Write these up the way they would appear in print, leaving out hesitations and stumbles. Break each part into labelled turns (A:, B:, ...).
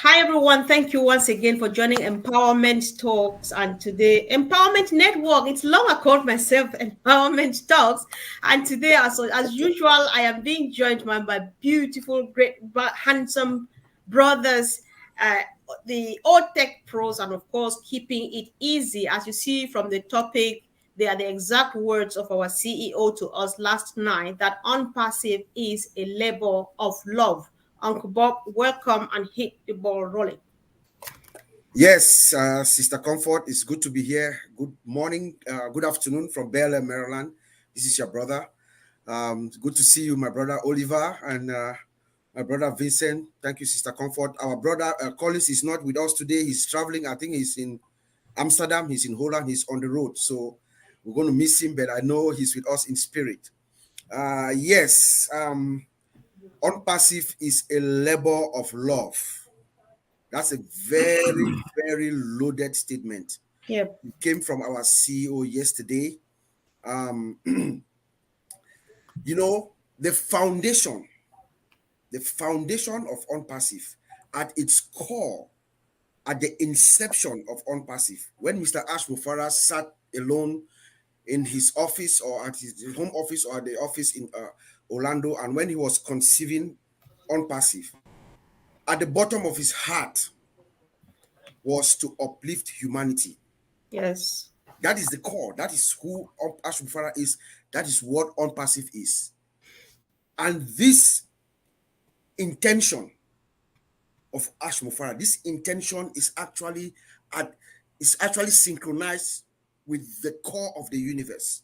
A: Hi everyone, thank you once again for joining Empowerment Talks and today Empowerment Network. It's long I called myself Empowerment Talks, and today as usual I am being joined by my beautiful, great, handsome brothers, uh, the old tech pros, and of course keeping it easy. As you see from the topic, they are the exact words of our CEO to us last night that unpassive is a labor of love. Uncle Bob, welcome and hit the ball rolling.
B: Yes, Sister Comfort, it's good to be here. Good morning, good afternoon from Bel Air, Maryland. This is your brother. Good to see you, my brother Oliver, and my brother Vincent. Thank you, Sister Comfort. Our brother Collins is not with us today. He's traveling. I think he's in Amsterdam. He's in Holland. He's on the road. So we're going to miss him, but I know he's with us in spirit. Yes, unpassive is a labor of love. That's a very, very loaded statement.
A: Yep.
B: It came from our CEO yesterday. You know, the foundation of unpassive at its core, at the inception of unpassive, when Mr. Ash Mufareh sat alone in his office or at his home office or at the office in Orlando, and when he was conceiving unpassive, at the bottom of his heart was to uplift humanity.
A: Yes.
B: That is the core. That is who Ash Mufareh is. That is what unpassive is. And this intention of Ash Mufareh, this intention is actually synchronized with the core of the universe.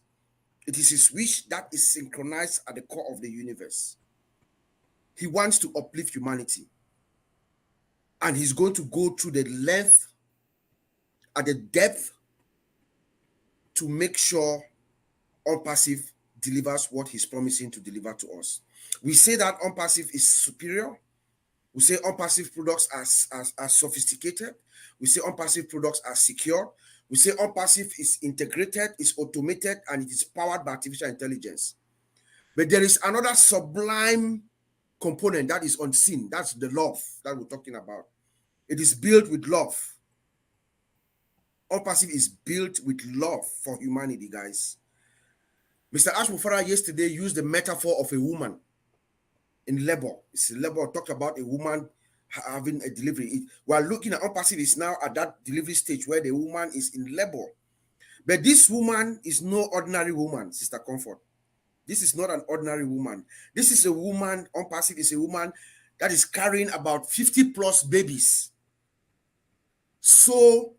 B: It is his wish that is synchronized at the core of the universe. He wants to uplift humanity. And he's going to go through the length and the depth to make sure unpassive delivers what he's promising to deliver to us. We say that unpassive is superior. We say unpassive products are sophisticated. We say unpassive products are secure. We say unpassive is integrated, is automated, and it is powered by artificial intelligence. But there is another sublime component that is unseen. That's the love that we're talking about. It is built with love. Unpassive is built with love for humanity, guys. Mr. Ash Mufareh yesterday used the metaphor of a woman in labor. It's labor, talked about a woman having a delivery. We're looking at unpassive is now at that delivery stage where the woman is in labor. But this woman is no ordinary woman, Sister Comfort. This is not an ordinary woman. This is a woman, unpassive is a woman that is carrying about 50 plus babies. So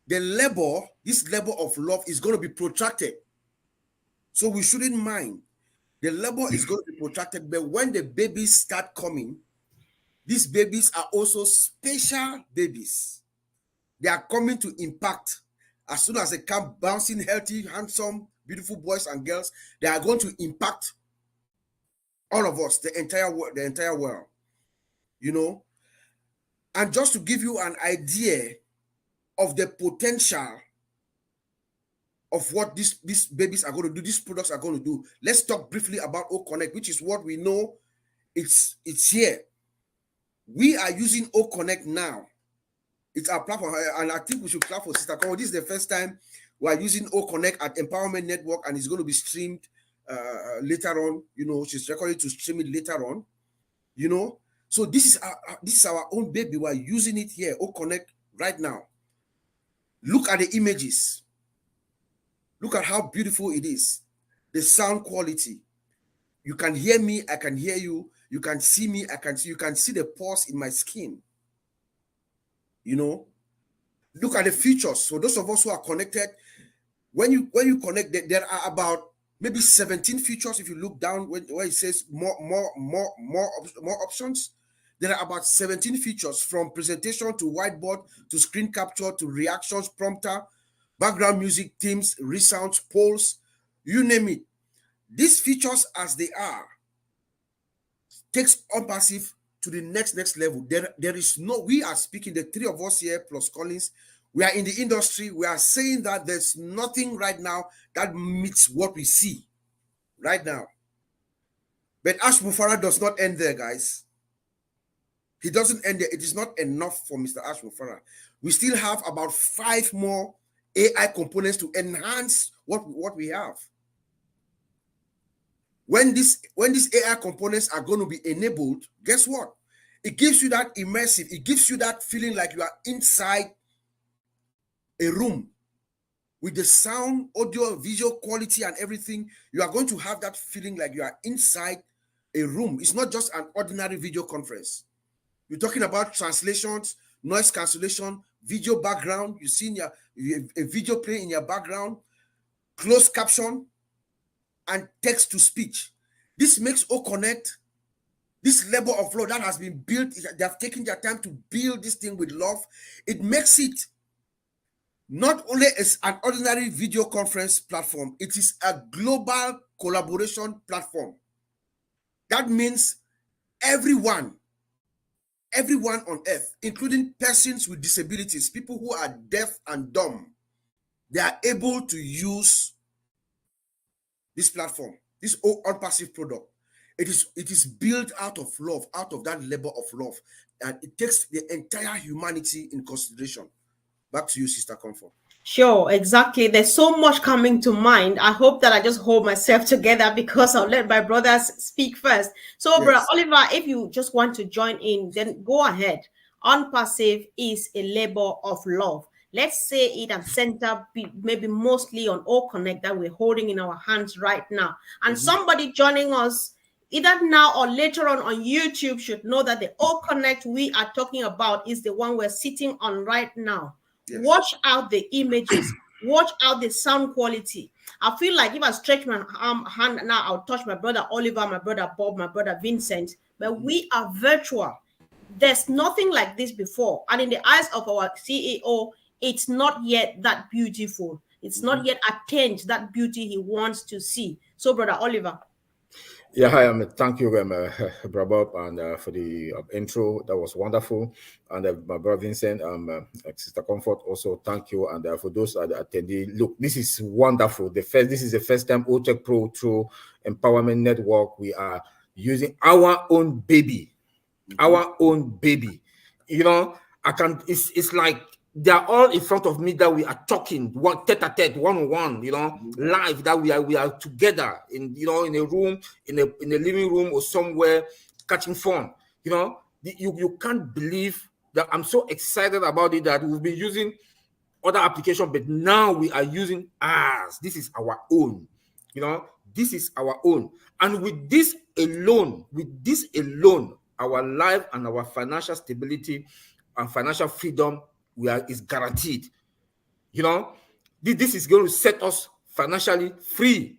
B: the labor, this labor of love is going to be protracted. So we shouldn't mind. The labor is going to be protracted, but when the babies start coming, these babies are also special babies. They are coming to impact. As soon as they come bouncing, healthy, handsome, beautiful boys and girls, they are going to impact all of us, the entire world, you know. And just to give you an idea of the potential of what these babies are going to do, these products are going to do, let's talk briefly about O Connect, which is what we know it's here. We are using O Connect now. It's our platform, and I think we should clap for Sister Cole. This is the first time we are using O Connect at Empowerment Network, and it's going to be streamed later on. You know, she's recorded to stream it later on. You know, so this is our own baby. We are using it here, O Connect, right now. Look at the images. Look at how beautiful it is. The sound quality. You can hear me, I can hear you. You can see me, I can see you. Can see the pores in my skin. You know, look at the features. So those of us who are connected, when you connect, there are about maybe 17 features. If you look down where it says more options, there are about 17 features, from presentation to whiteboard to screen capture to reactions prompter, background music, themes, resounds, polls, you name it. These features as they are takes unpassive to the next level. There is no, we are speaking, the three of us here plus Collins, we are in the industry. We are saying that there's nothing right now that meets what we see right now. But Ash Mufareh does not end there, guys. He doesn't end there. It is not enough for Mr. Ash Mufareh. We still have about 5 more AI components to enhance what we have. When these AI components are going to be enabled, guess what? It gives you that immersive, it gives you that feeling like you are inside a room with the sound, audio, visual quality and everything. You are going to have that feeling like you are inside a room. It's not just an ordinary video conference. You're talking about translations, noise cancellation, video background. You see a video play in your background, closed caption, and text to speech. This makes OConnect, this level of love that has been built, they have taken their time to build this thing with love. It makes it not only as an ordinary video conference platform, it is a global collaboration platform. That means everyone on earth, including persons with disabilities, people who are deaf and dumb, they are able to use this platform, this ONPASSIVE product. It is built out of love, out of that labor of love, and it takes the entire humanity in consideration. Back to you, Sister Comfort.
A: Sure, exactly. There's so much coming to mind. I hope that I just hold myself together because I'll let my brothers speak first. So, yes. Brother Oliver, if you just want to join in, then go ahead. ONPASSIVE is a labor of love. Let's say it and center maybe mostly on OConnect that we're holding in our hands right now. And somebody joining us either now or later on YouTube should know that the OConnect we are talking about is the one we're sitting on right now. Yes. Watch out the images, watch out the sound quality. I feel like if I stretch my hand now, I'll touch my brother Oliver, my brother Bob, my brother Vincent, but we are virtual. There's nothing like this before. And in the eyes of our CEO, it's not yet that beautiful. It's not yet attained that beauty he wants to see. So, brother Oliver.
C: Yeah, hi, thank you, Brother Bob, and for the intro. That was wonderful. And my brother Vincent, Sister Comfort, also thank you. And for those attending, look, this is wonderful. This is the first time OTech Pro through Empowerment Network. We are using our own baby, our own baby. You know, it's like they're all in front of me that we are talking one tete-a-tete, one-on-one, you know, live, that we are together in, you know, in a room, in a living room or somewhere catching fun. You know, you can't believe that. I'm so excited about it that we've been using other applications, but now we are using ours. This is our own, you know, this is our own. And with this alone, our life and our financial stability and financial freedom is guaranteed. You know, this is going to set us financially free.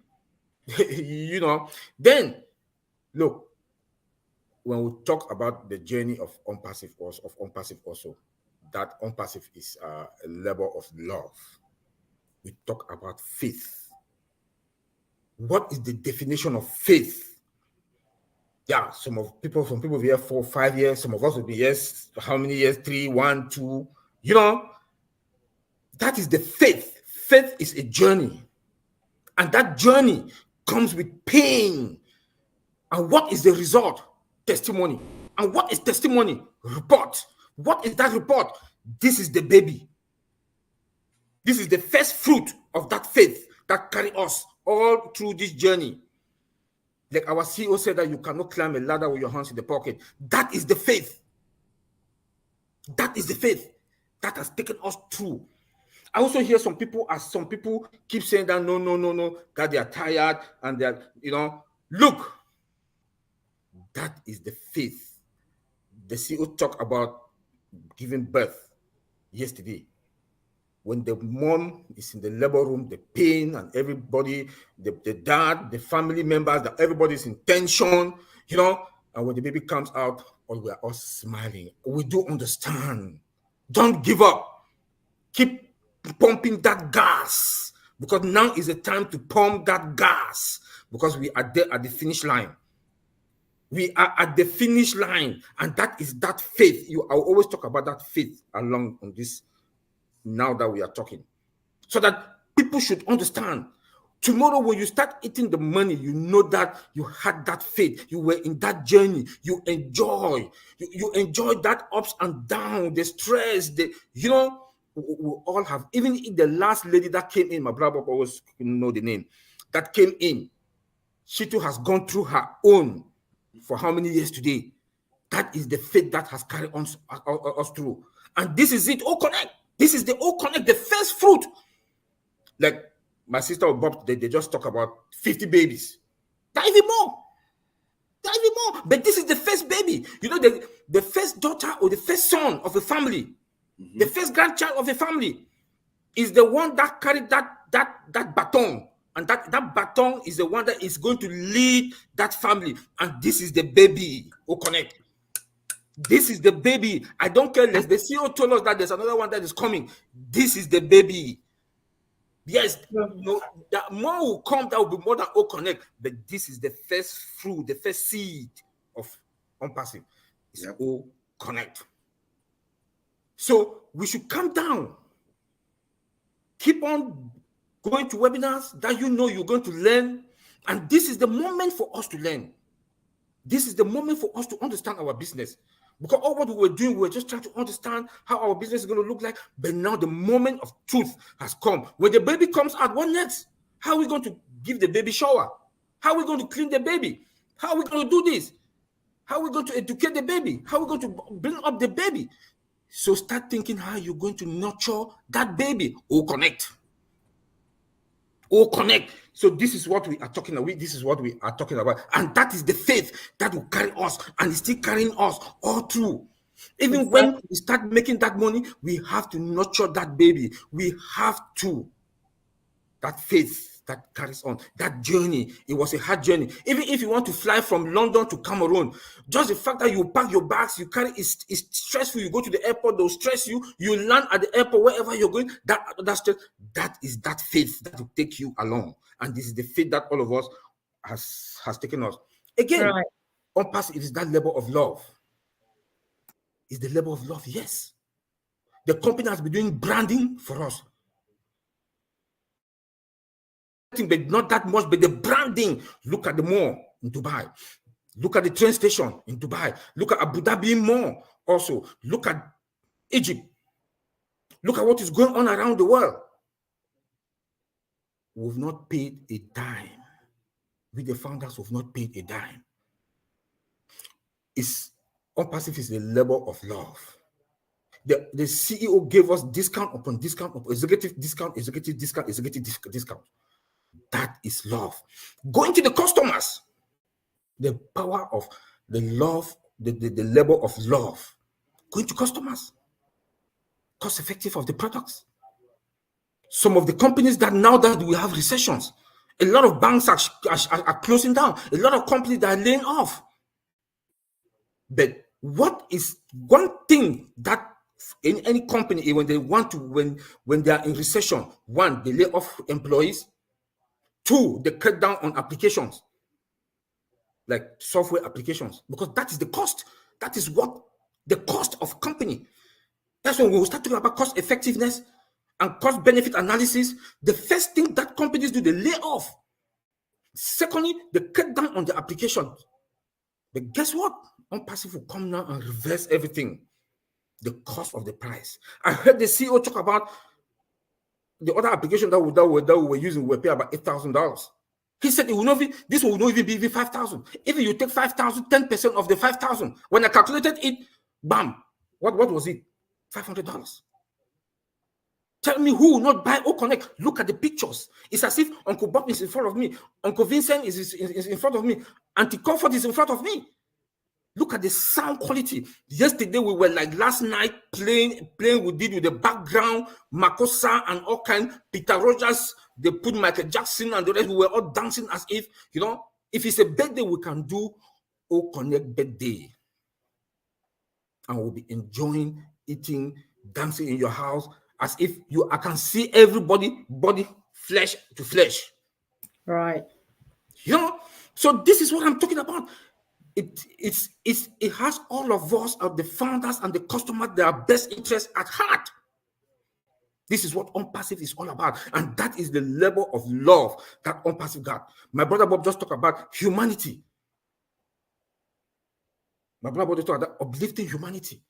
C: You know, then look, when we talk about the journey of ONPASSIVE also, that ONPASSIVE is a labor of love. We talk about faith. What is the definition of faith? Yeah, some people will be here 4 or 5 years. Some of us will be yes, how many years? 3, 1, 2. You know, that is the faith. Faith is a journey. And that journey comes with pain. And what is the result? Testimony. And what is testimony? Report. What is that report? This is the baby. This is the first fruit of that faith that carry us all through this journey. Like our CEO said that you cannot climb a ladder with your hands in the pocket. That is the faith. That is the faith that has taken us through. I also hear some people keep saying that no, that they are tired and they're, you know, look, that is the faith. The CEO talked about giving birth yesterday. When the mom is in the labor room, the pain and everybody, the dad, the family members, everybody's in tension, you know, and when the baby comes out, we are all smiling. We do understand. Don't give up. Keep pumping that gas, because now is the time to pump that gas, because we are there at the finish line. We are at the finish line, and that is that faith. I will always talk about that faith along on this now that we are talking, so that people should understand Tomorrow, when you start eating the money, you know that you had that faith. You were in that journey. You enjoy. You enjoy that ups and downs, the stress. We all have. Even the last lady that came in, my brother always know the name, that came in. She too has gone through her own for how many years today? That is the faith that has carried on us through. And this is it, all connect. This is the all connect, the first fruit. Like my sister or Bob, they just talk about 50 babies. Not even more. But this is the first baby. The first daughter or the first son of a family, the first grandchild of a family is the one that carried that baton. And that baton is the one that is going to lead that family. And this is the baby who connect. This is the baby. I don't care less. The CEO told us that there's another one that is coming. This is the baby. Yes, that more will come, that will be more than all connect. But this is the first fruit, the first seed of ONPASSIVE. It's all connect. So we should calm down. Keep on going to webinars that you're going to learn. And this is the moment for us to learn. This is the moment for us to understand our business. Because all what we were doing, we were just trying to understand how our business is going to look like. But now the moment of truth has come. When the baby comes out, what next? How are we going to give the baby shower? How are we going to clean the baby? How are we going to do this? How are we going to educate the baby? How are we going to bring up the baby? So start thinking how you're going to nurture that baby. All connect. All connect. So this is what we are talking about. This is what we are talking about. And that is the faith that will carry us and is still carrying us all through. Even when we start making that money, we have to nurture that baby. We have to. That faith that carries on. That journey. It was a hard journey. Even if you want to fly from London to Cameroon, just the fact that you pack your bags, you carry is stressful. You go to the airport, they'll stress you. You land at the airport, wherever you're going, that is that faith that will take you along. And this is the faith that all of us has taken us. Again, ONPASSIVE is that level of love. It's the level of love, yes. The company has been doing branding for us. But not that much, but the branding. Look at the mall in Dubai. Look at the train station in Dubai. Look at Abu Dhabi Mall also. Look at Egypt. Look at what is going on around the world. We've not paid a dime. We, the founders, have not paid a dime. ONPASSIVE is the level of love. The CEO gave us discount upon discount, executive discount. That is love. Going to the customers, the power of the love, the level of love. Going to customers, cost effective of the products. Some of the companies that now that we have recessions, a lot of banks are closing down. A lot of companies that are laying off. But what is one thing that in any company, when they want to, when they are in recession, one, they lay off employees. Two, they cut down on applications, like software applications, because that is the cost. That is what the cost of company. That's when we will start talking about cost effectiveness and cost benefit analysis. The first thing that companies do, they lay off. Secondly, they cut down on the applications. But guess what? ONPASSIVE will come now and reverse everything. The cost of the price. I heard the CEO talk about the other application that we were using will pay about $8,000. He said this will not even be $5,000. If you take 5,000, 10% of the 5,000. When I calculated it, bam, what was it? $500. Tell me who will not buy or connect. Look at the pictures. It's as if Uncle Bob is in front of me. Uncle Vincent is in front of me. Auntie Comfort is in front of me. Look at the sound quality. Yesterday, we were like last night playing we did with the background, Makossa and all kind. Peter Rogers, they put Michael Jackson and the rest. We were all dancing as if, if it's a birthday, we can do O Connect birthday. And we'll be enjoying, eating, dancing in your house as if I can see everybody, body, flesh to flesh.
A: Right.
C: So this is what I'm talking about. It has all of us, of the founders and the customers, their best interest at heart. This is what ONPASSIVE is all about. And that is the level of love that ONPASSIVE got. My brother Bob just talked about humanity. My brother Bob just talked about uplifting humanity.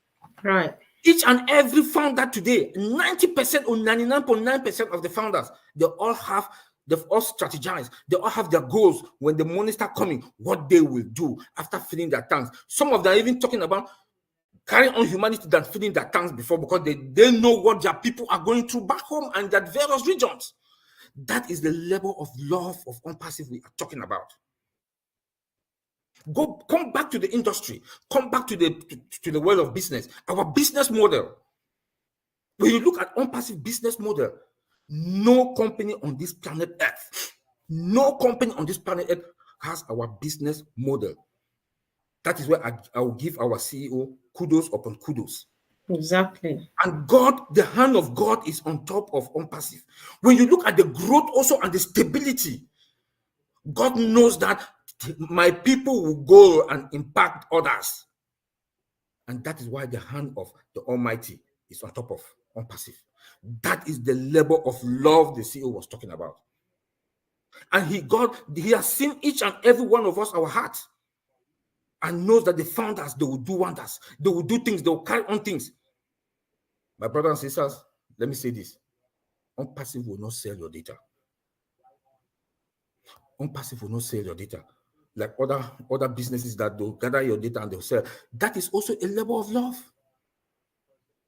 A: Right.
C: Each and every founder today, 90% or 99.9% of the founders, they've all strategized. They all have their goals when the money start coming, what they will do after filling their tanks. Some of them are even talking about carrying on humanity than filling their tanks before, because they know what their people are going through back home and that various regions. That is the level of love of ONPASSIVE we are talking about. Come back to the industry, come back to the world of business. Our business model. When you look at ONPASSIVE business model, no company on this planet Earth, has our business model. That is where I will give our CEO kudos upon kudos.
A: Exactly.
C: And God, the hand of God is on top of ONPASSIVE. When you look at the growth also and the stability, God knows that my people will go and impact others. And that is why the hand of the Almighty is on top of ONPASSIVE. That is the level of love the CEO was talking about. And he has seen each and every one of us, our heart, and knows that the founders, they will do wonders. They will do things. They will carry on things. My brothers and sisters, let me say this. ONPASSIVE will not sell your data. ONPASSIVE will not sell your data. Like other businesses that they'll gather your data and they'll sell. That is also a level of love.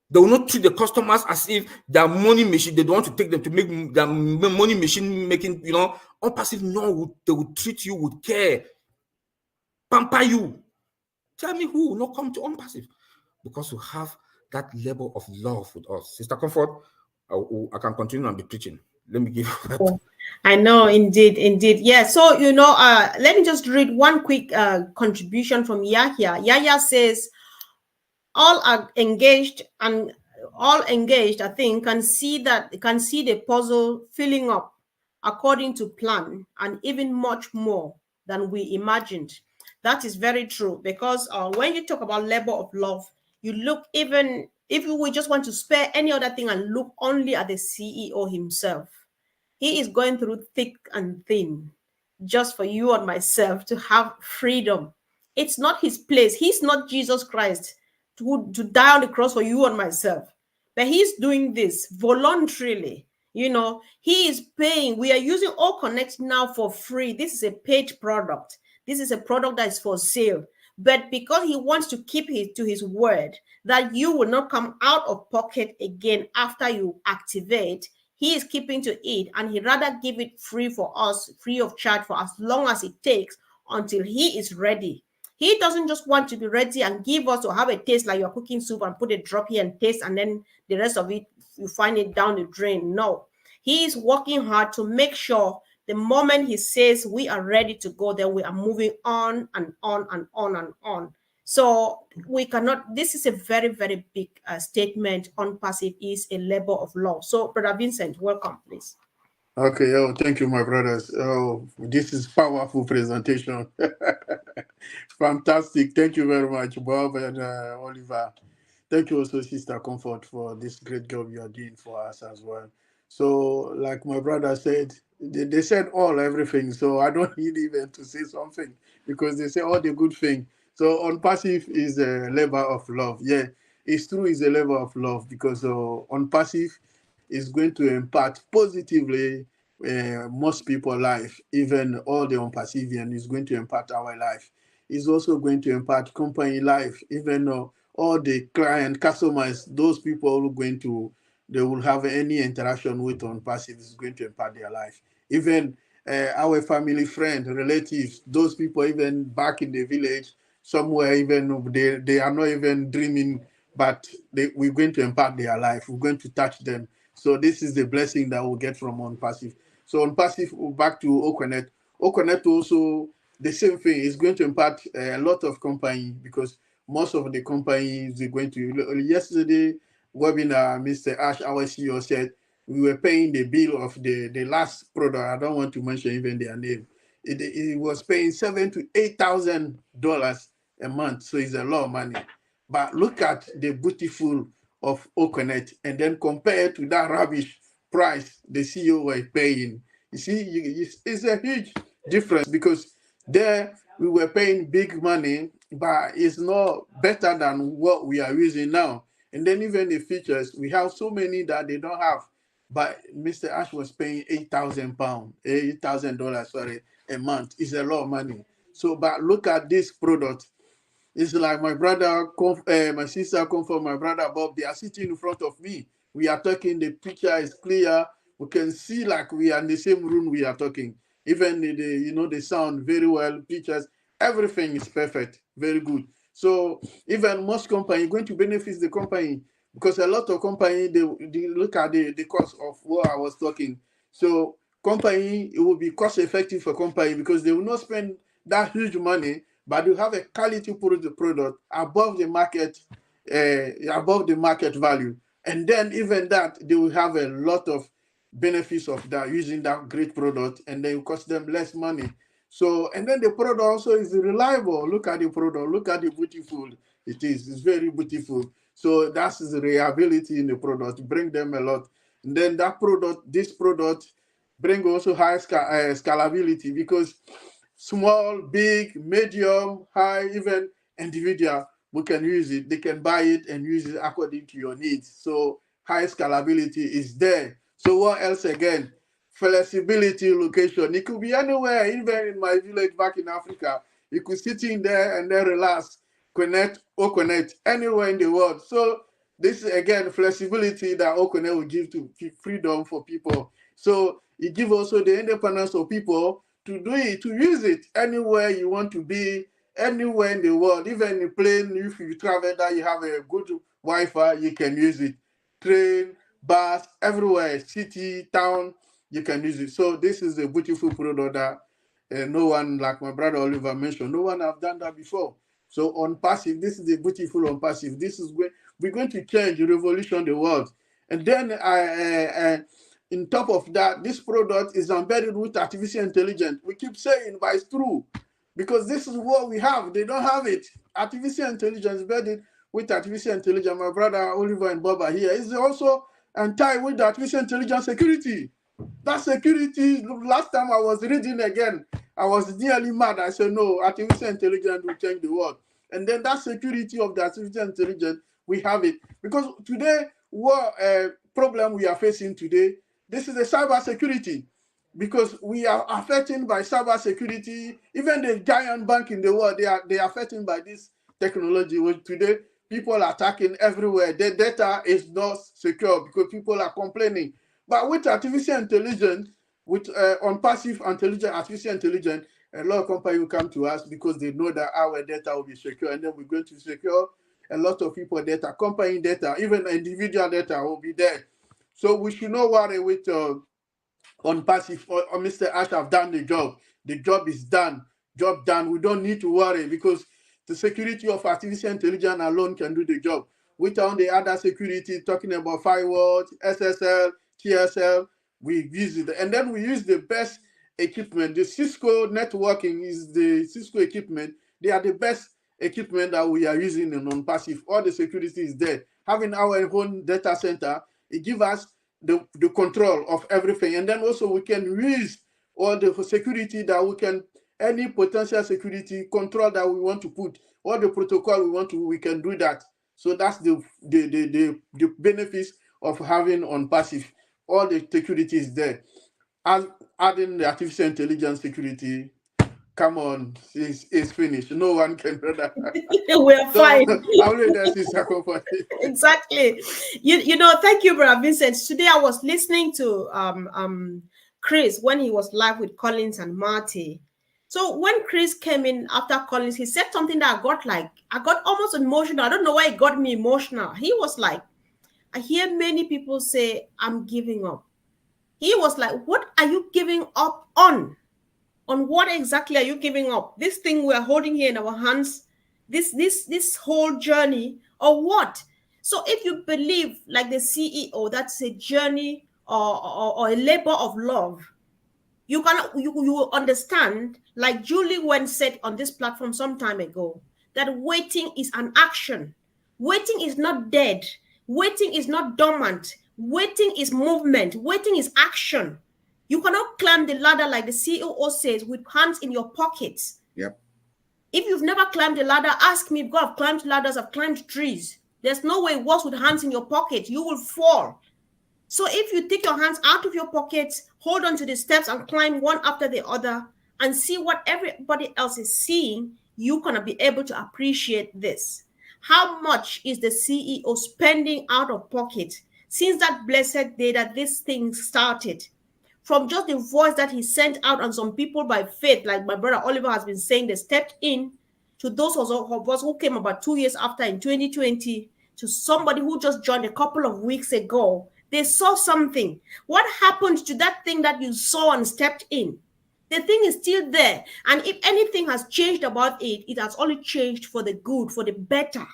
C: They will not treat the customers as if their money machine, they don't want to take them to make their money machine making, ONPASSIVE, no, they will treat you with care, pamper you. Tell me who will not come to ONPASSIVE? Because you have that level of love with us. Sister Comfort, I can continue and be preaching. Let me give you.
A: I know, indeed. Yeah. So, let me just read one quick contribution from Yahya. Yahya says, all are engaged, and all engaged, I think, can see the puzzle filling up according to plan, and even much more than we imagined. That is very true, because when you talk about level of love, you look, even if we just want to spare any other thing and look only at the CEO himself, he is going through thick and thin just for you and myself to have freedom. It's not his place. He's not Jesus Christ to die on the cross for you and myself. But he's doing this voluntarily. He is paying. We are using All Connect now for free. This is a paid product. This is a product that is for sale. But because he wants to keep to his word that you will not come out of pocket again after you activate, he is keeping to it, and he'd rather give it free for us, free of charge, for as long as it takes until he is ready. He doesn't just want to be ready and give us to have a taste like you're cooking soup and put a drop here and taste, and then the rest of it, you find it down the drain. No, he is working hard to make sure the moment he says we are ready to go, then we are moving on and on and on and on. So we cannot, this is a very, very big statement. ONPASSIVE is a labor of love. So Brother Vincent, welcome, please.
D: Okay, thank you, my brothers. This is powerful presentation. Fantastic. Thank you very much, Bob and Oliver. Thank you also, Sister Comfort, for this great job you are doing for us as well. So, like my brother said, they said everything. So I don't need even to say something, because they say all the good thing. So ONPASSIVE is a labor of love. Yeah, it's true, it's a labor of love, because ONPASSIVE is going to impact positively most people's life. Even all the ONPASSIVian is going to impact our life. It's also going to impact company life. Even all the client customers, those people who are going to, they will have any interaction with ONPASSIVE is going to impact their life. Even our family, friends, relatives, those people even back in the village, somewhere, even they are not even dreaming, but we're going to impact their life. We're going to touch them. So this is the blessing that we'll get from ONPASSIVE. So ONPASSIVE, back to OConnect. OConnect also, the same thing, is going to impact a lot of companies, because most of the companies are going to, yesterday webinar, Mr. Ash, our CEO, said we were paying the bill of the last product. I don't want to mention even their name. It was paying $7,000 to $8,000 a month. So it's a lot of money. But look at the beautiful of Oconet and then compare to that rubbish price the CEO were paying. You see, it's a huge difference, because there we were paying big money, but it's not better than what we are using now. And then even the features, we have so many that they don't have. But Mr. Ash was paying £8,000, $8,000, sorry, a month. It's a lot of money. So, but look at this product. It's like my brother, my sister Comfort, my brother Bob, they are sitting in front of me. We are talking, the picture is clear. We can see like we are in the same room we are talking. Even the sound very well, pictures, everything is perfect, very good. So even most company going to benefit the company, because a lot of company, they look at the cost of what I was talking. So company, it will be cost effective for company, because they will not spend that huge money, but you have a quality product above the market value. And then even that, they will have a lot of benefits of that, using that great product, and then it cost them less money. So, and then the product also is reliable. Look at the product, look at the beautiful it is. It's very beautiful. So that's the reliability in the product, bring them a lot. And then this product bring also high scalability, because small, big, medium, high, even individual, we can use it. They can buy it and use it according to your needs. So high scalability is there. So what else again? Flexibility, location. It could be anywhere, even in my village back in Africa. You could sit in there and then relax, connect, or connect anywhere in the world. So this is again flexibility that Oconet will give to freedom for people. So it gives also the independence of people to do it, to use it anywhere you want to be, anywhere in the world. Even in plane, if you travel that you have a good Wi-Fi, you can use it. Train, bus, everywhere, city, town, you can use it. So this is a beautiful product that no one, like my brother Oliver mentioned, no one have done that before. So ONPASSIVE, this is a beautiful ONPASSIVE. This is where we're going to change, revolution the world. And then on top of that, this product is embedded with artificial intelligence. We keep saying, but it's true, because this is what we have. They don't have it. Artificial intelligence embedded with artificial intelligence. My brother Oliver and Bob are here. It's also tied with artificial intelligence security. That security, last time I was reading again, I was nearly mad. I said, no, artificial intelligence will change the world. And then that security of the artificial intelligence, we have it. Because today, what problem we are facing today, this is the cyber security. Because we are affected by cyber security. Even the giant bank in the world, they are affected by this technology. Well, today, people are attacking everywhere. Their data is not secure because people are complaining. But with artificial intelligence, with ONPASSIVE intelligence, artificial intelligence, a lot of companies will come to us because they know that our data will be secure, and then we're going to secure a lot of people data, company data, even individual data will be there. So we should not worry with ONPASSIVE or Mr. Ash have done the job. The job is done. Job done. We don't need to worry, because the security of artificial intelligence alone can do the job. Without the other security, talking about firewalls, SSL, TSL, we use it. And then we use the best equipment. The Cisco networking is the Cisco equipment. They are the best equipment that we are using in ONPASSIVE. All the security is there. Having our own data center, it gives us the control of everything. And then also we can use all the security that we can, any potential security control that we want to put, all the protocol we want to, we can do that. So that's the benefits of having ONPASSIVE. All the security is there. Adding the artificial intelligence security, come on, it's finished. No one can do that.
A: We're fine.
D: I'll read that, Sister Comfort.
A: Exactly. You know, thank you, Brother Vincent. Today I was listening to Chris when he was live with Collins and Marty. So when Chris came in after Collins, he said something that I got almost emotional. I don't know why it got me emotional. He was like, I hear many people say, I'm giving up. He was like, what are you giving up on? On what exactly are you giving up? This thing we're holding here in our hands, this whole journey, or what? So if you believe, like the CEO, that's a journey or a labor of love, you will understand, like Julie Wen said on this platform some time ago, that waiting is an action. Waiting is not dead. Waiting is not dormant. Waiting is movement. Waiting is action. You cannot climb the ladder like the CEO says with hands in your pockets.
B: Yep.
A: If you've never climbed a ladder, ask me. God, I've climbed ladders, I've climbed trees. There's no way it works with hands in your pocket. You will fall. So if you take your hands out of your pockets, hold on to the steps and climb one after the other and see what everybody else is seeing, you're going to be able to appreciate this. How much is the CEO spending out of pocket since that blessed day that this thing started? From just the voice that he sent out on some people by faith, like my brother Oliver has been saying, they stepped in, to those of us who came about 2 years after in 2020, to somebody who just joined a couple of weeks ago. They saw something. What happened to that thing that you saw and stepped in? The thing is still there. And if anything has changed about it, it has only changed for the good, for the better.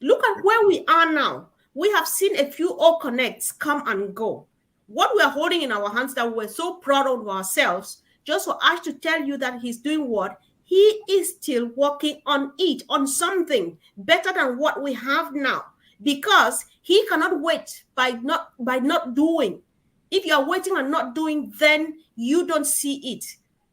A: Look at where we are now. We have seen a few all connects come and go. What we are holding in our hands that we're so proud of ourselves, just for Ash to tell you that he's doing what? He is still working on it, on something better than what we have now, because he cannot wait by not doing. If you are waiting and not doing, then you don't see it.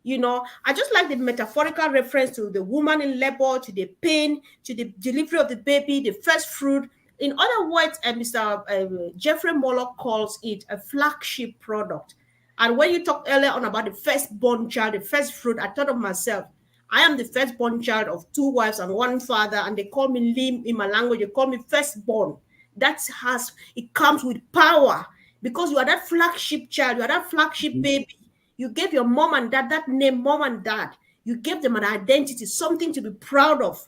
A: You know, I just like the metaphorical reference to the woman in labor, to the pain, to the delivery of the baby, the first fruit. In other words, Mr. Jeffrey Moloch calls it a flagship product. And when you talked earlier on about the firstborn child, the first fruit, I thought of myself, I am the firstborn child of 2 wives and 1 father, and they call me Lim in my language, they call me firstborn. It comes with power, because you are that flagship child, you are that flagship baby. You gave your mom and dad that name, mom and dad. You gave them an identity, something to be proud of.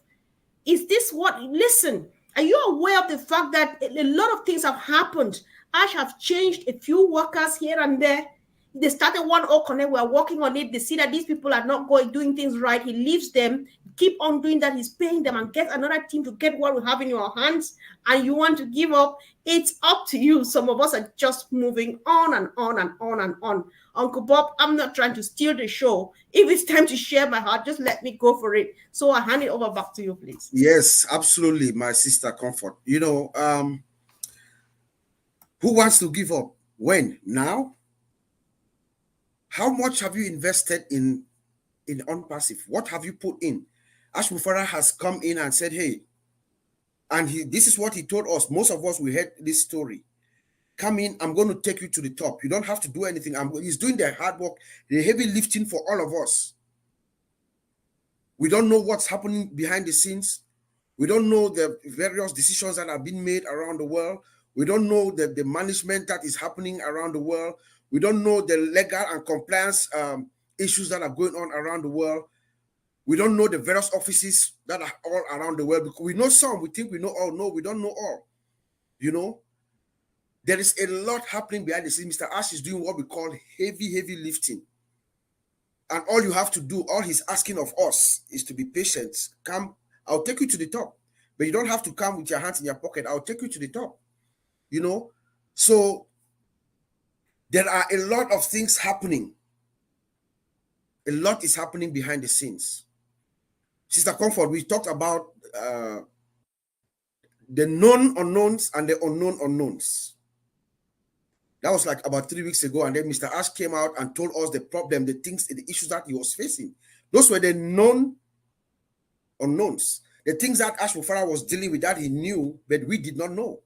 A: Is this what, listen, are you aware of the fact that a lot of things have happened? Ash have changed a few workers here and there. They started one all connect, we're working on it. They see that these people are not doing things right. He leaves them, keep on doing that. He's paying them and get another team to get what we have in your hands. And you want to give up, it's up to you. Some of us are just moving on and on and on and on. Uncle Bob, I'm not trying to steal the show. If it's time to share my heart, just let me go for it. So I hand it over back to you, please.
B: Yes, absolutely, my sister Comfort. You know, who wants to give up? When? Now? How much have you invested in ONPASSIVE? What have you put in? Ash Mufareh has come in and said, hey, and this is what he told us. Most of us, we heard this story. Come in, I'm going to take you to the top. You don't have to do anything. He's doing the hard work, the heavy lifting for all of us. We don't know what's happening behind the scenes. We don't know the various decisions that have been made around the world. We don't know the management that is happening around the world. We don't know the legal and compliance issues that are going on around the world. We don't know the various offices that are all around the world. Because we know some, we think we know all. No, we don't know all. You know, there is a lot happening behind the scenes. Mr. Ash is doing what we call heavy lifting. And all you have to do, all he's asking of us is to be patient. Come, I'll take you to the top. But you don't have to come with your hands in your pocket. I'll take you to the top. You know, so there are a lot of things happening. A lot is happening behind the scenes. Sister Comfort, we talked about the known unknowns and the unknown unknowns. That was like about 3 weeks ago. And then Mr. Ash came out and told us the problem, the things, the issues that he was facing. Those were the known unknowns. The things that Ash Mufareh was dealing with that he knew, but we did not know.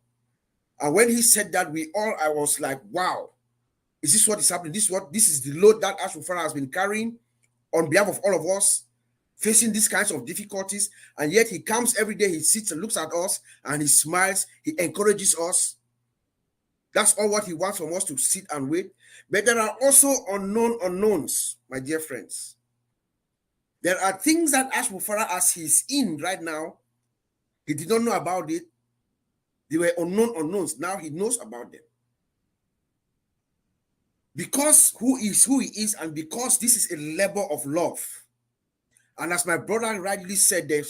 B: And when he said that, I was like, wow, is this what is happening? This is the load that Ash Mufareh has been carrying on behalf of all of us, facing these kinds of difficulties. And yet he comes every day, he sits and looks at us and he smiles, he encourages us. That's all what he wants from us, to sit and wait. But there are also unknown unknowns, my dear friends. There are things that Ash Mufareh, as he's in right now, he did not know about it. They were unknown unknowns. Now he knows about them. Because who he is, and because this is a labor of love. And as my brother rightly said, the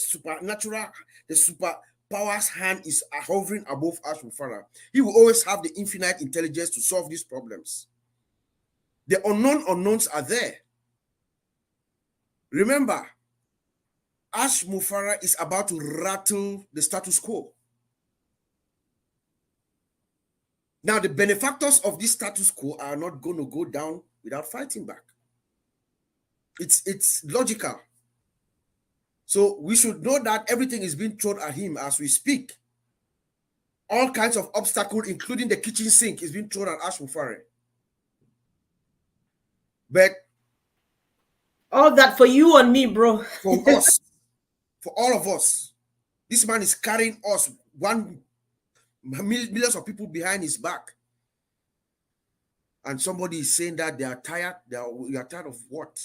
B: superpower's hand is hovering above Ash Mufareh. He will always have the infinite intelligence to solve these problems. The unknown unknowns are there. Remember, Ash Mufareh is about to rattle the status quo. Now, the benefactors of this status quo are not going to go down without fighting back. It's logical. So we should know that everything is being thrown at him as we speak. All kinds of obstacles, including the kitchen sink, is being thrown at Ash Mufareh. But
A: all that for you and me, bro.
B: For us, for all of us, this man is carrying us, millions of people behind his back. And somebody is saying that they are tired. You are tired of what?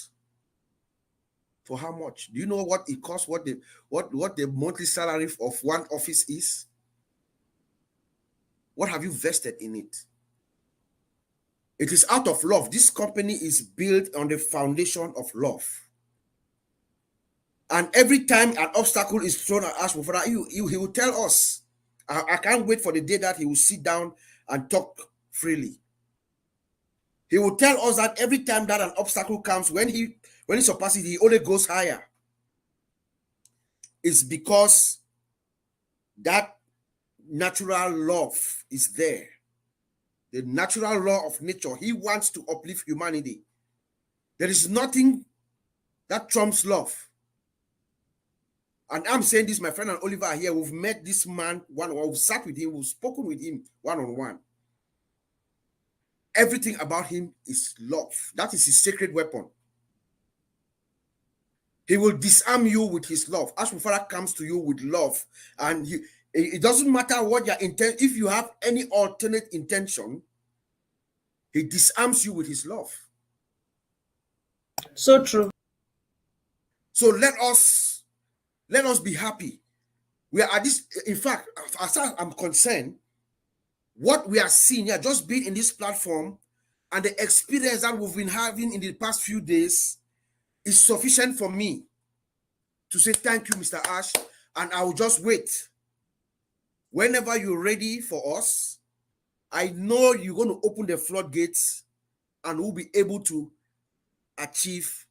B: For how much? Do you know what it costs? What the monthly salary of one office is? What have you vested in it? It is out of love. This company is built on the foundation of love. And every time an obstacle is thrown at Ash Mufareh, he will tell us. I can't wait for the day that he will sit down and talk freely. He will tell us that every time that an obstacle comes, when he surpasses it, he only goes higher. It's because that natural love is there. The natural law of nature. He wants to uplift humanity. There is nothing that trumps love. And I'm saying this, my friend and Oliver are here. We've met this man one-on-one. We've sat with him. We've spoken with him one-on-one. Everything about him is love. That is his sacred weapon. He will disarm you with his love. Ash Mufareh comes to you with love. And it doesn't matter what your intent. If you have any alternate intention, he disarms you with his love.
A: So true.
B: So let us be happy. We are at this. In fact, as far as I'm concerned, what we are seeing here, just being in this platform and the experience that we've been having in the past few days is sufficient for me to say thank you, Mr. Ash, and I will just wait. Whenever you're ready for us, I know you're going to open the floodgates and we'll be able to achieve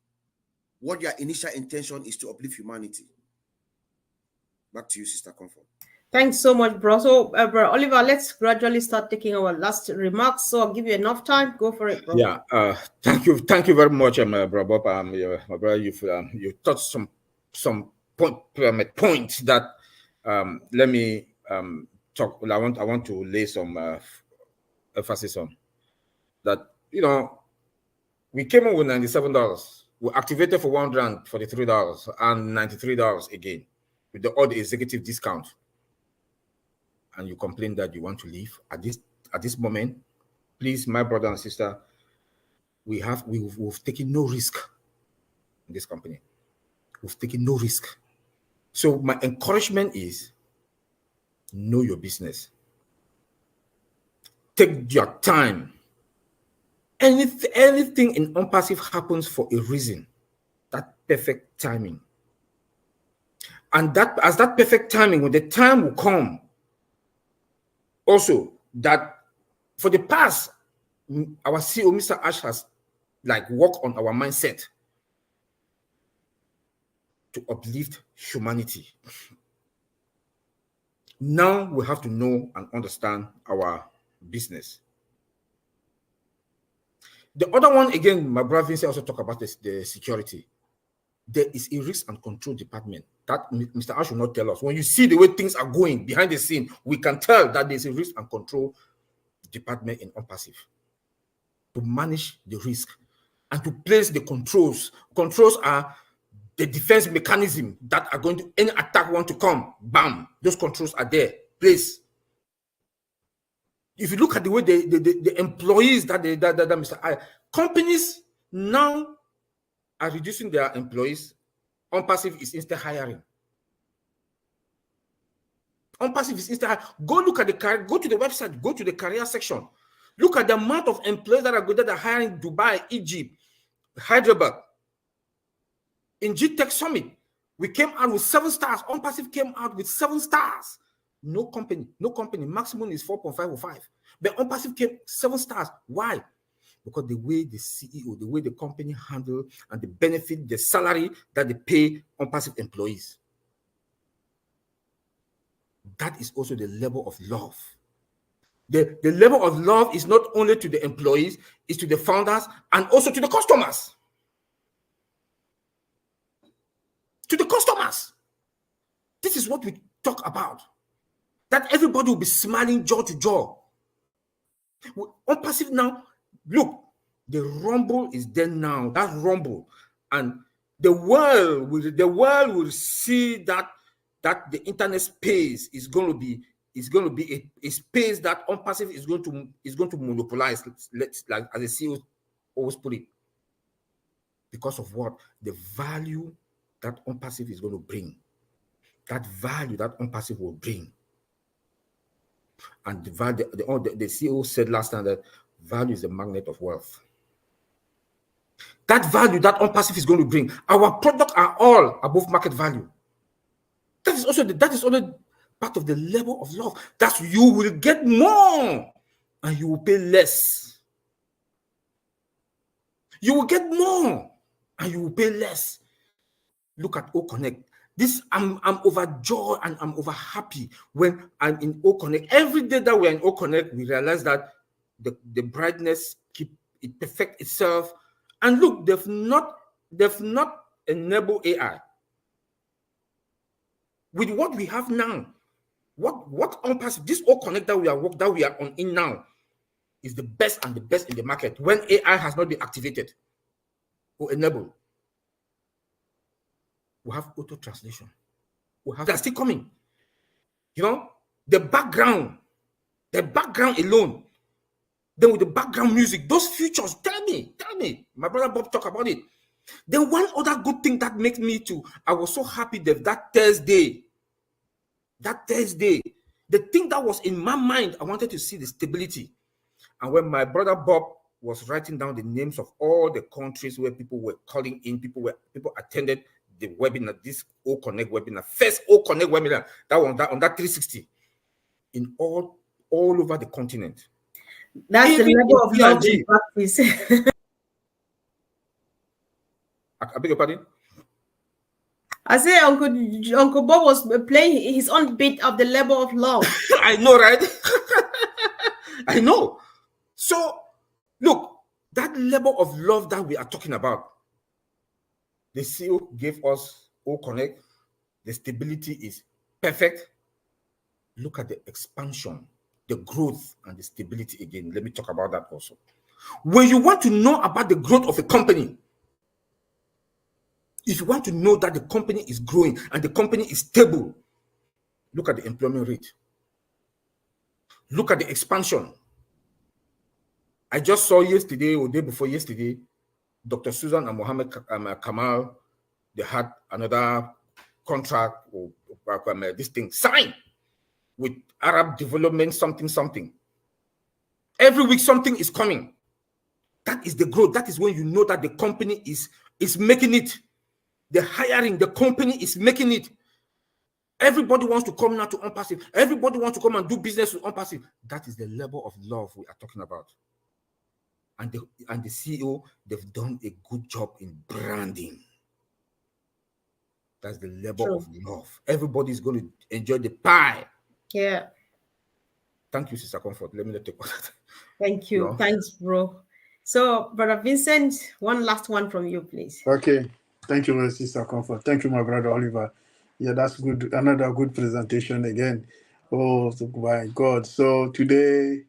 B: what your initial intention is to uplift humanity. Back to you, Sister Comfort.
A: Thanks so much, bro. So, bro, Oliver, let's gradually start taking our last remarks. So I'll give you enough time. Go for it, bro.
C: Yeah. Thank you very much, bro Bob. My brother, you touched some points that let me talk. I want to lay some emphasis on that. You know, we came in with $97. We activated for $143 and $93 again with all the executive discount. And you complain that you want to leave at this moment. Please, my brother and sister, we've taken no risk in this company. We've taken no risk. So my encouragement is know your business. Take your time. Anything in ONPASSIVE happens for a reason. That perfect timing. And as that perfect timing, when the time will come, also that for the past, our CEO, Mr. Ash, has worked on our mindset to uplift humanity. Now we have to know and understand our business. The other one, again, my brother Vincent also talked about the security. There is a risk and control department that Mr. Ash will not tell us. When you see the way things are going behind the scene, we can tell that there's a risk and control department in ONPASSIVE to manage the risk and to place the controls. Controls are the defense mechanism that are going to, any attack want to come, bam, those controls are there, place. If you look at the way the employees that Mr. I, companies now are reducing their employees. ONPASSIVE is instead hiring. ONPASSIVE is instead. Go look at go to the website, go to the career section. Look at the amount of employees that are hiring Dubai, Egypt, Hyderabad. In GTech Summit, we came out with 7 stars. ONPASSIVE came out with 7 stars. No company, maximum is 4.5 or 5. But ONPASSIVE came 7 stars. Why? Because the way the CEO, the way the company handle and the benefit, the salary that they pay ONPASSIVE employees. That is also the level of love The level of love is not only to the employees, it's to the founders and also to the customers. To the customers. This is what we talk about. That everybody will be smiling jaw to jaw. ONPASSIVE now, look, the rumble is there now. That rumble. And the world will see that the internet space is going to be a space that ONPASSIVE is going to monopolize. Like as the CEO always put it, because of what? The value that ONPASSIVE is going to bring. That value that ONPASSIVE will bring. And the CEO said last time that value is the magnet of wealth. That value that ONPASSIVE is going to bring. Our products are all above market value. That is also part of the level of love. That you will get more and you will pay less. You will get more and you will pay less. Look at OConnect. I'm overjoyed and I'm over happy when I'm in OConnect. Every day that we're in OConnect, we realize that the brightness it perfect itself. And look, they've not enabled AI. With what we have now, what ONPASSIVE, this OConnect that we are on in now is the best and the best in the market when AI has not been activated or enabled. We have auto translation. They're still coming. You know, the background alone. Then with the background music, those features, tell me. My brother Bob talked about it. Then one other good thing that makes me I was so happy that Thursday, the thing that was in my mind, I wanted to see the stability. And when my brother Bob was writing down the names of all the countries where people were calling in, people attended the webinar, this OConnect webinar, first OConnect webinar, that on that 360, in all over the continent.
A: That's the level of love in practice.
C: I beg your pardon?
A: I say Uncle Bob was playing his own bit of the level of love.
C: I know, right? I know. So, look, that level of love that we are talking about, the CEO gave us OConnect. The stability is perfect. Look at the expansion, the growth, and the stability again. Let me talk about that also. When you want to know about the growth of a company, if you want to know that the company is growing and the company is stable, look at the employment rate. Look at the expansion. I just saw yesterday or day before yesterday, Dr. Susan and Mohammed Kamal, they had another contract or this thing signed with Arab Development something. Every week something is coming. That is the growth. That is when you know that the company is making it. The hiring, the company is making it. Everybody wants to come now to ONPASSIVE. Everybody wants to come and do business with ONPASSIVE. That is the level of love we are talking about. And the CEO, they've done a good job in branding. That's the level of love. Everybody is going to enjoy the pie.
A: Yeah.
C: Thank you, Sister Comfort. Let me not take that.
A: Thank you. Thanks, bro. So, Brother Vincent, one last one from you, please.
D: Okay. Thank you, Sister Comfort. Thank you, my brother Oliver. Yeah, that's good. Another good presentation again. Oh, my God. So today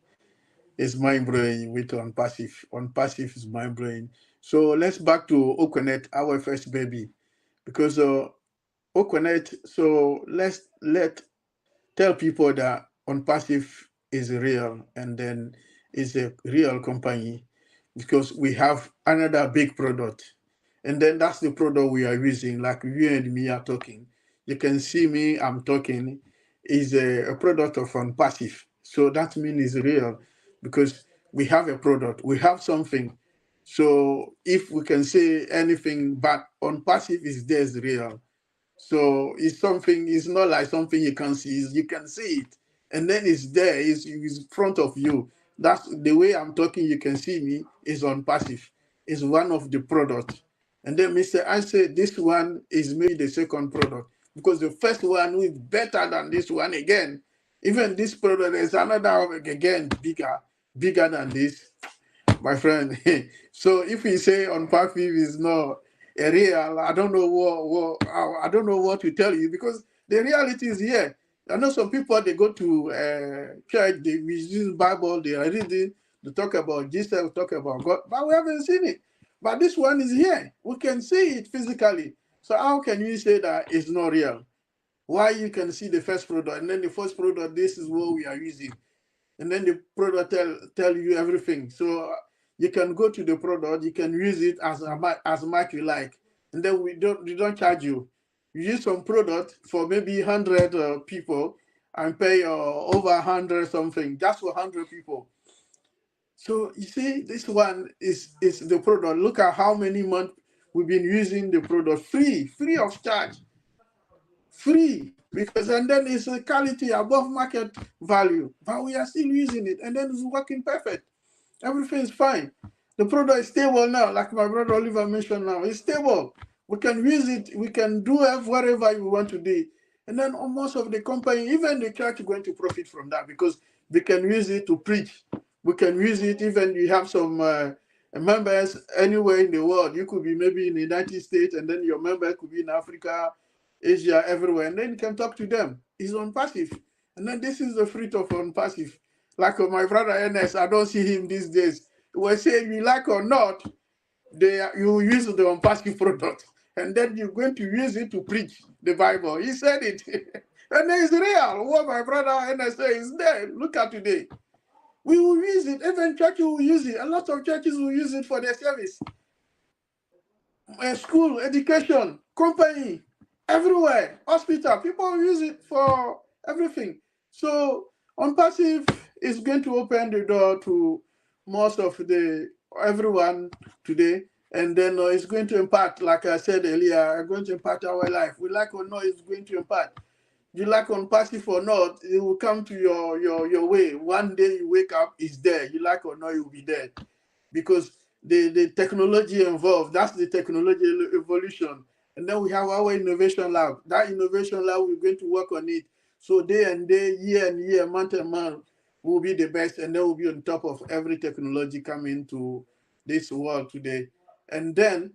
D: is mind-blowing with ONPASSIVE. ONPASSIVE is mind-blowing. So let's back to OConnect, our first baby. Because OConnect, so let's tell people that ONPASSIVE is real and then is a real company because we have another big product. And then that's the product we are using, like you and me are talking. You can see me, I'm talking, is a product of ONPASSIVE. So that means it's real because we have a product, we have something. So if we can say anything, but ONPASSIVE is there is real. So it's something, it's not like something you can see, you can see it. And then it's there, it's in front of you. That's the way I'm talking, you can see me, is ONPASSIVE. It's one of the products. And then Mr. I said this one is maybe the second product because the first one is better than this one again. Even this product is another, again, bigger than this, my friend. So if we say ONPASSIVE is not a real, I don't know I don't know what to tell you, because the reality is here. I know some people, they go to church, they use Bible, they are reading, they talk about Jesus, talk about God, but we haven't seen it. But this one is here. We can see it physically. So how can you say that it's not real? Why you can see the first product, and then the first product, this is what we are using, and then the product tell you everything. So you can go to the product, you can use it as much you like, and then we don't charge you. You use some product for maybe 100 people and pay over 100 something just for 100 people. So you see, this one is the product. Look at how many months we've been using the product free of charge. Free, because and then it's a quality above market value, but we are still using it, and then it's working perfect. Everything is fine. The product is stable now, like my brother Oliver mentioned now. It's stable. We can use it, we can do whatever we want to do. And then most of the company, even the church, is going to profit from that, because we can use it to preach. We can use it, even you have some members anywhere in the world. You could be maybe in the United States, and then your member could be in Africa, Asia, everywhere, and then you can talk to them. It's ONPASSIVE. And then this is the fruit of ONPASSIVE. Like my brother Ernest, I don't see him these days. We say, you like or not, you use the ONPASSIVE product, and then you're going to use it to preach the Bible. He said it. And it's real. What my brother Ernest says is there. Look at today. We will use it. Even churches will use it. A lot of churches will use it for their service. School, education, company, everywhere, hospital, people use it for everything. So ONPASSIVE is going to open the door to most of everyone today, and then it's going to impact, like I said earlier, going to impact our life. We like or not, it's going to impact. You like ONPASSIVE or not, it will come to your way. One day you wake up, it's there. You like or not, it will be there, because the technology involved, that's the technology evolution. And then we have our innovation lab. That innovation lab, we're going to work on it. So day and day, year and year, month and month, we'll be the best, and then we'll be on top of every technology coming to this world today. And then,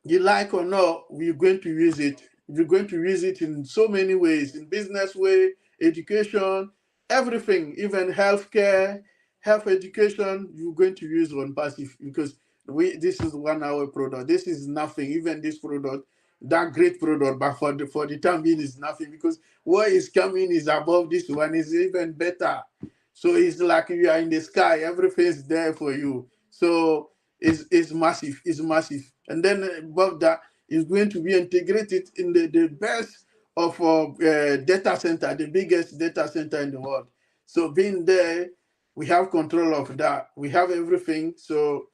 D: you like or not, we're going to use it. We're going to use it in so many ways, in business way, education, everything, even healthcare, health education. You're going to use ONPASSIVE, because this is 1 hour product. This is nothing. Even this product, that great product, but for the time being is nothing, because what is coming is above this one, is even better. So it's like you are in the sky, everything's there for you. So it's massive, it's massive. And then above that is going to be integrated in the best of data center, the biggest data center in the world. So being there, we have control of that. We have everything. So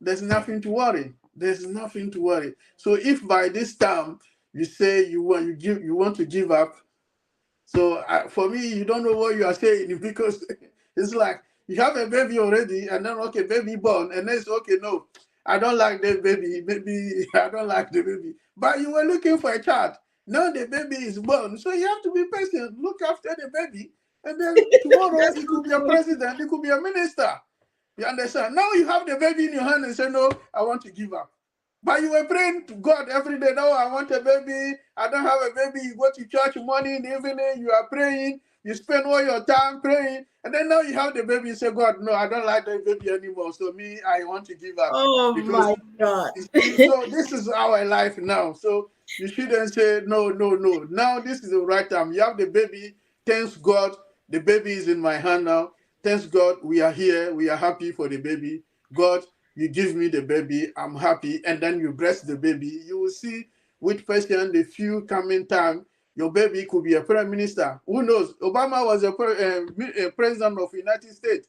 D: there's nothing to worry. There's nothing to worry. So if by this time you say you want to give up, so for me, you don't know what you are saying, because it's like you have a baby already, and then okay, baby born, and then it's okay, no, I don't like the baby, I don't like the baby. But you were looking for a child. Now the baby is born, so you have to be patient, look after the baby, and then tomorrow it could be a president, it could be a minister. You understand? Now you have the baby in your hand and say, no, I want to give up. But you were praying to God every day. No, I want a baby. I don't have a baby. You go to church morning, in the evening, you are praying. You spend all your time praying. And then now you have the baby. You say, God, no, I don't like the baby anymore. So me, I want to give up.
A: Oh my God.
D: So this is our life now. So you shouldn't say, no, no, no. Now this is the right time. You have the baby. Thanks God. The baby is in my hand now. Thanks God. We are here. We are happy for the baby. God, you give me the baby, I'm happy, and then you breast the baby. You will see which person, the few coming time, your baby could be a prime minister. Who knows? Obama was a president of the United States.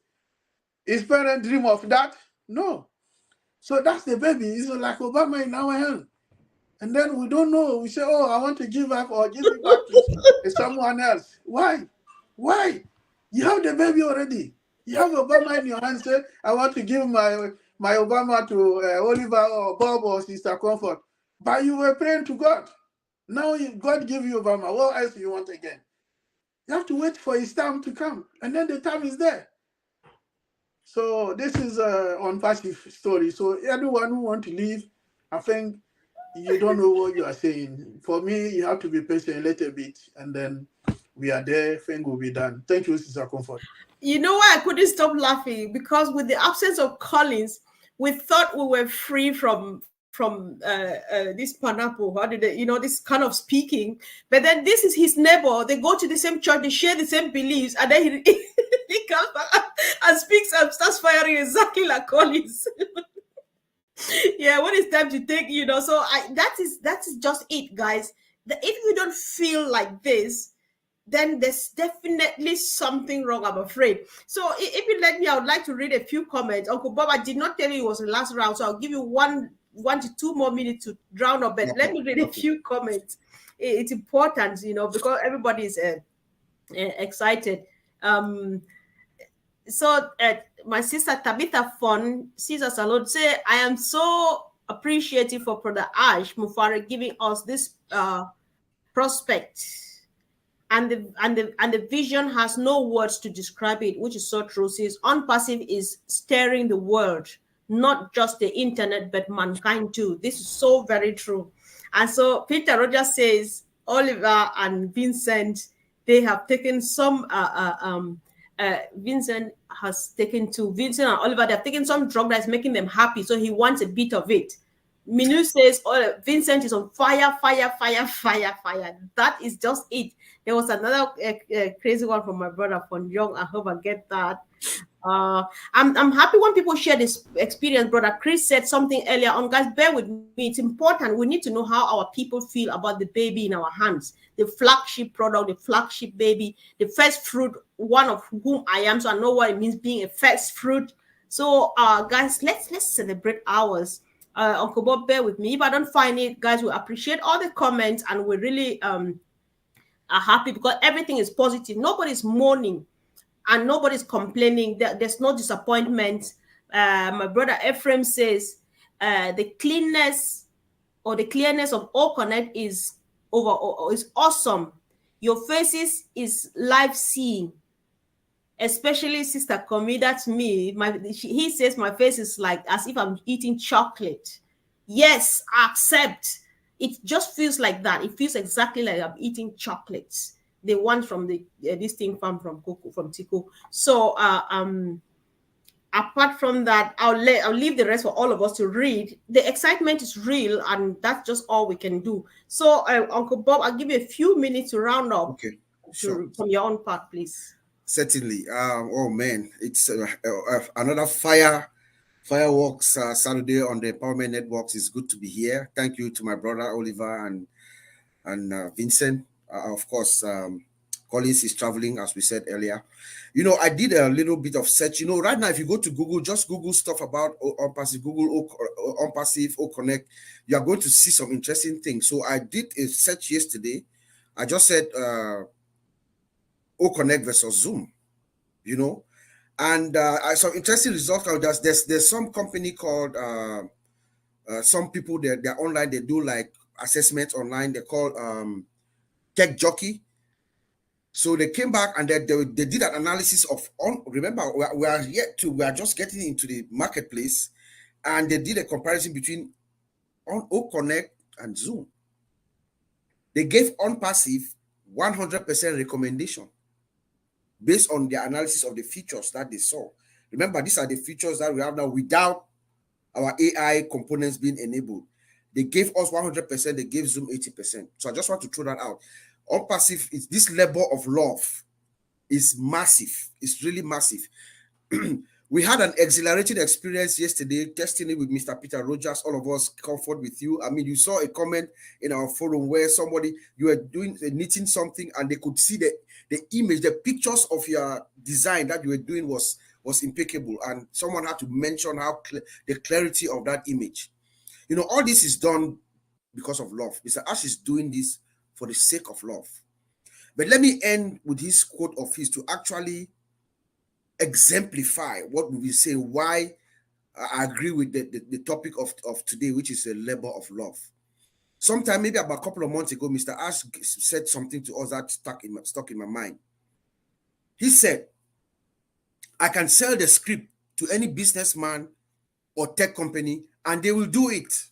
D: His parents dream of that? No. So that's the baby. It's like Obama in our hand. And then we don't know. We say, oh, I want to give up or give it back to someone else. Why? Why? You have the baby already. You have Obama in your hand. Say, I want to give my Obama to Oliver or Bob or Sister Comfort. But you were praying to God. Now God give you Obama. What else do you want again? You have to wait for his time to come, and then the time is there. So this is on passive story. So everyone who want to leave, I think you don't know what you are saying. For me, you have to be patient a little bit, and then we are there. Thing will be done. Thank you, Sister Comfort.
A: You know why I couldn't stop laughing? Because with the absence of Collins, we thought we were free from this pineapple. How did they, this kind of speaking? But then this is his neighbor. They go to the same church. They share the same beliefs, and then he comes back and speaks and starts firing exactly like Collins. Yeah, when it's time to take, So that is just it, guys. If you don't feel like this, then there's definitely something wrong, I'm afraid. So if you let me, I would like to read a few comments. Uncle Bob, I did not tell you it was the last round, so I'll give you one to 2 more minutes to round up. But let me read a few comments. It's important, because everybody is excited. So my sister Tabitha Fon, Caesar Salon, say, I am so appreciative for Brother Ash Mufareh giving us this prospect. And the vision has no words to describe it, which is so true. Says ONPASSIVE is steering the world, not just the internet, but mankind too. This is so very true. And so Peter Rogers says Oliver and Vincent, they have taken some. Vincent and Oliver, they have taken some drug that's making them happy, so he wants a bit of it. Minu says, Vincent is on fire. That is just it. There was another crazy one from my brother from Young. I hope I get that. I'm happy when people share this experience. Brother Chris said something earlier on. Guys, bear with me. It's important. We need to know how our people feel about the baby in our hands. The flagship product, the flagship baby, the first fruit, one of whom I am. So I know what it means being a first fruit. So guys, let's celebrate ours. Uncle Bob, bear with me. If I don't find it, guys, we appreciate all the comments and we really are happy because everything is positive. Nobody's mourning and nobody's complaining. There's no disappointment. My brother Ephraim says the clearness of All Connect is awesome. Your faces is life seeing. Especially Sister Komi, that's me. He says my face is like as if I'm eating chocolate. Yes, I accept. It just feels like that. It feels exactly like I'm eating chocolates. The one from the this thing farm from Tico. So apart from that, I'll leave the rest for all of us to read. The excitement is real, and that's just all we can do. So Uncle Bob, I'll give you a few minutes to round up.
B: Okay, sure.
A: From your own part, please.
B: Certainly. Oh man, it's another fireworks Saturday on the Empowerment Networks. It's good to be here. Thank you to my brother Oliver and Vincent. Of course, Collins is traveling, as we said earlier. I did a little bit of search. Right now, if you go to Google, just Google stuff about ONPASSIVE, Google ONPASSIVE, OConnect, you are going to see some interesting things. So I did a search yesterday. I just said OConnect versus Zoom, and some interesting results. There's some company called some people they're online, they do like assessments online, they call Tech Jockey. So they came back and they did an analysis of remember we are just getting into the marketplace, and they did a comparison between OConnect and Zoom. They gave ONPASSIVE 100% recommendation based on their analysis of the features that they saw. Remember, these are the features that we have now without our AI components being enabled. They gave us 100%, they gave Zoom 80%. So I just want to throw that out. ONPASSIVE, this level of love is massive. It's really massive. We had an exhilarating experience yesterday, testing it with Mr. Peter Rogers, all of us, comfort with you. I mean, you saw a comment in our forum where you were knitting something and they could see the image, the pictures of your design that you were doing was impeccable. And someone had to mention the clarity of that image. All this is done because of love. Mr. Ash is doing this for the sake of love. But let me end with his quote of his to actually exemplify what we say, why I agree with the topic of today, which is a labor of love. Sometime, maybe about a couple of months ago, Mr. Ash said something to us that stuck in my mind. He said, I can sell the script to any businessman or tech company and they will do it.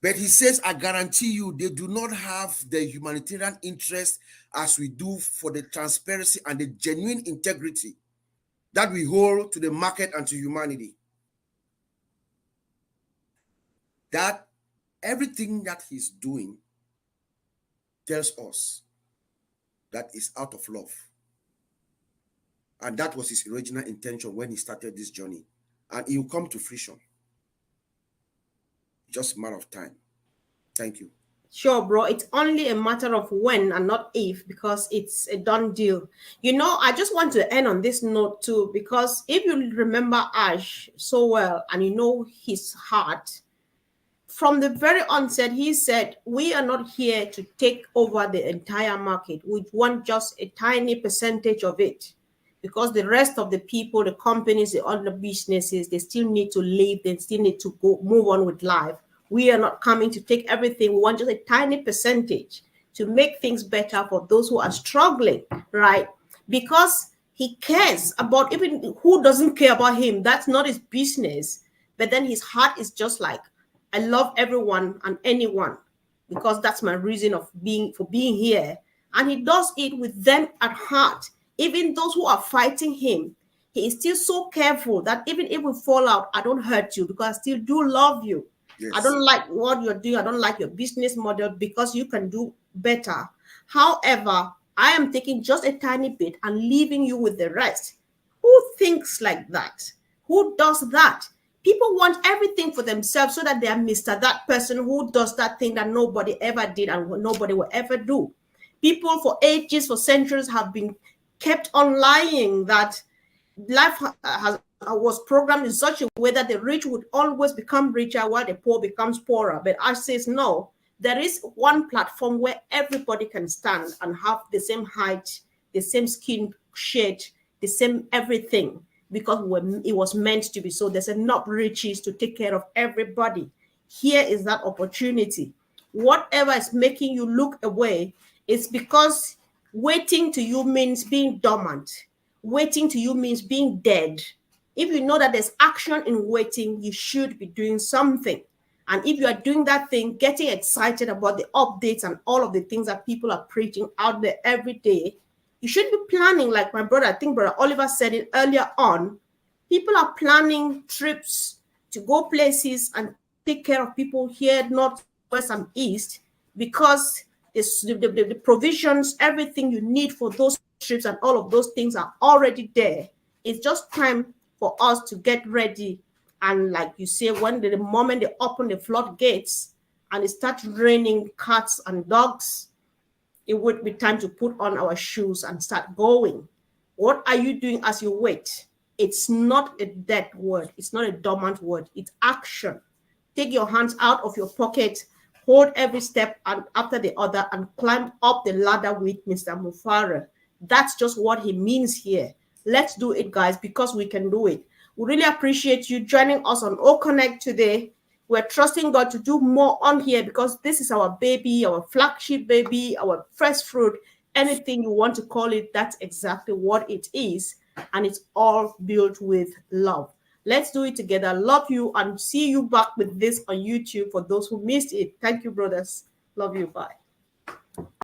B: But he says, I guarantee you, they do not have the humanitarian interest as we do for the transparency and the genuine integrity that we hold to the market and to humanity. That everything that he's doing tells us that is out of love. And that was his original intention when he started this journey. And it will come to fruition. Just a matter of time. Thank you.
A: Sure, bro. It's only a matter of when and not if, because it's a done deal. You know, I just want to end on this note too, because if you remember Ash so well and you know his heart, from the very onset, he said, we are not here to take over the entire market. We want just a tiny percentage of it, because the rest of the people, the companies, the other businesses, they still need to live. They still need to go move on with life. We are not coming to take everything. We want just a tiny percentage to make things better for those who are struggling, right? Because he cares about even who doesn't care about him. That's not his business. But then his heart is just like, I love everyone and anyone, because that's my reason of being here. And he does it with them at heart. Even those who are fighting him, he is still so careful that even if we fall out, I don't hurt you because I still do love you. Yes. I don't like what you're doing. I don't like your business model because you can do better. However, I am taking just a tiny bit and leaving you with the rest. Who thinks like that? Who does that? People want everything for themselves so that they are Mr. That person who does that thing that nobody ever did and nobody will ever do. People for ages, for centuries have been kept on lying that life was programmed in such a way that the rich would always become richer while the poor becomes poorer. But Ash says, no, there is one platform where everybody can stand and have the same height, the same skin shade, the same everything, because it was meant to be so. There's enough riches to take care of everybody. Here is that opportunity. Whatever is making you look away is because waiting to you means being dormant. Waiting to you means being dead. If you know that there's action in waiting, you should be doing something. And if you are doing that thing, getting excited about the updates and all of the things that people are preaching out there every day, you should be planning, like my brother, I think Brother Oliver said it earlier on. People are planning trips to go places and take care of people here, north, west, and east, because the provisions, everything you need for those trips and all of those things are already there. It's just time for us to get ready. And like you say, when the moment they open the floodgates and it starts raining cats and dogs, it would be time to put on our shoes and start going. What are you doing as you wait? It's not a dead word. It's not a dormant word. It's action. Take your hands out of your pocket, hold every step and after the other and climb up the ladder with Mr. Mufareh. That's just what he means here. Let's do it, guys, because we can do it. We really appreciate you joining us on O Connect today. We're trusting God to do more on here because this is our baby, our flagship baby, our first fruit, anything you want to call it, that's exactly what it is. And it's all built with love. Let's do it together. Love you and see you back with this on YouTube for those who missed it. Thank you, brothers. Love you. Bye.